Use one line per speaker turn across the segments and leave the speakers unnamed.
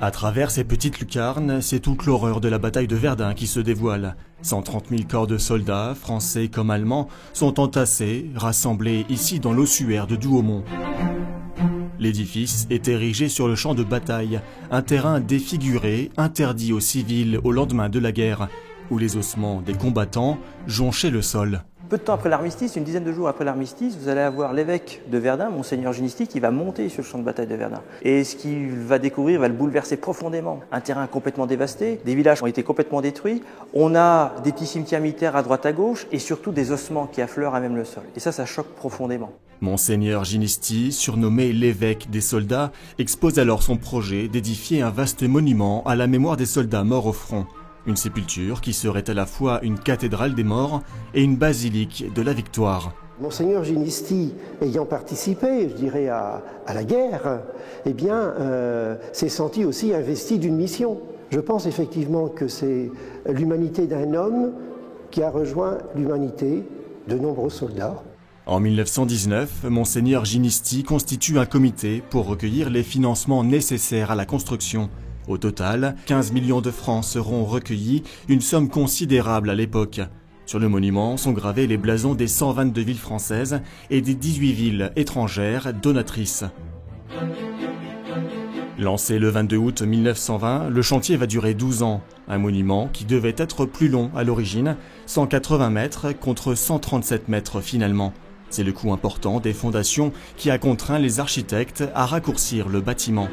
À travers ces petites lucarnes, c'est toute l'horreur de la bataille de Verdun qui se dévoile. 130 000 corps de soldats, français comme allemands, sont entassés, rassemblés ici dans l'ossuaire de Douaumont. L'édifice est érigé sur le champ de bataille, un terrain défiguré, interdit aux civils au lendemain de la guerre, où les ossements des combattants jonchaient le sol.
Peu de temps après l'armistice, une dizaine de jours après l'armistice, vous allez avoir l'évêque de Verdun, Monseigneur Ginisty, qui va monter sur le champ de bataille de Verdun. Et ce qu'il va découvrir va le bouleverser profondément. Un terrain complètement dévasté, des villages ont été complètement détruits, on a des petits cimetières militaires à droite à gauche et surtout des ossements qui affleurent à même le sol. Et ça choque profondément.
Monseigneur Ginisty, surnommé l'évêque des soldats, expose alors son projet d'édifier un vaste monument à la mémoire des soldats morts au front. Une sépulture qui serait à la fois une cathédrale des morts et une basilique de la victoire.
Monseigneur Ginisty, ayant participé, je dirais, à la guerre, s'est senti aussi investi d'une mission. Je pense effectivement que c'est l'humanité d'un homme qui a rejoint l'humanité de nombreux soldats.
En 1919, Monseigneur Ginisty constitue un comité pour recueillir les financements nécessaires à la construction. Au total, 15 millions de francs seront recueillis, une somme considérable à l'époque. Sur le monument sont gravés les blasons des 122 villes françaises et des 18 villes étrangères donatrices. Lancé le 22 août 1920, le chantier va durer 12 ans. Un monument qui devait être plus long à l'origine, 180 mètres contre 137 mètres finalement. C'est le coût important des fondations qui a contraint les architectes à raccourcir le bâtiment.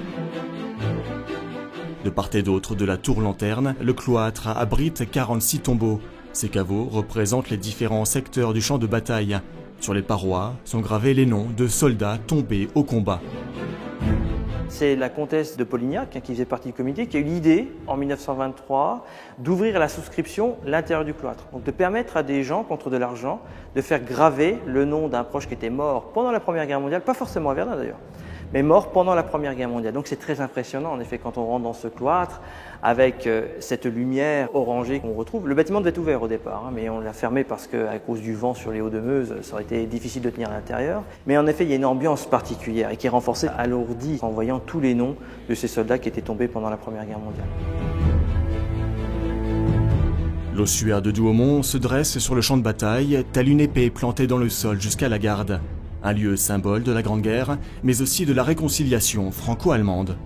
De part et d'autre de la tour-lanterne, le cloître abrite 46 tombeaux. Ces caveaux représentent les différents secteurs du champ de bataille. Sur les parois sont gravés les noms de soldats tombés au combat.
C'est la comtesse de Polignac, qui faisait partie du comité, qui a eu l'idée, en 1923, d'ouvrir à la souscription l'intérieur du cloître. Donc de permettre à des gens, contre de l'argent, de faire graver le nom d'un proche qui était mort pendant la Première Guerre mondiale, pas forcément à Verdun d'ailleurs, mais mort pendant la Première Guerre mondiale. Donc c'est très impressionnant, en effet, quand on rentre dans ce cloître, avec cette lumière orangée qu'on retrouve. Le bâtiment devait être ouvert au départ, mais on l'a fermé parce qu'à cause du vent sur les Hauts de Meuse, ça aurait été difficile de tenir à l'intérieur. Mais en effet, il y a une ambiance particulière et qui est renforcée, alourdie, en voyant tous les noms de ces soldats qui étaient tombés pendant la Première Guerre mondiale.
L'ossuaire de Douaumont se dresse sur le champ de bataille, telle une épée plantée dans le sol jusqu'à la garde. Un lieu symbole de la Grande Guerre, mais aussi de la réconciliation franco-allemande.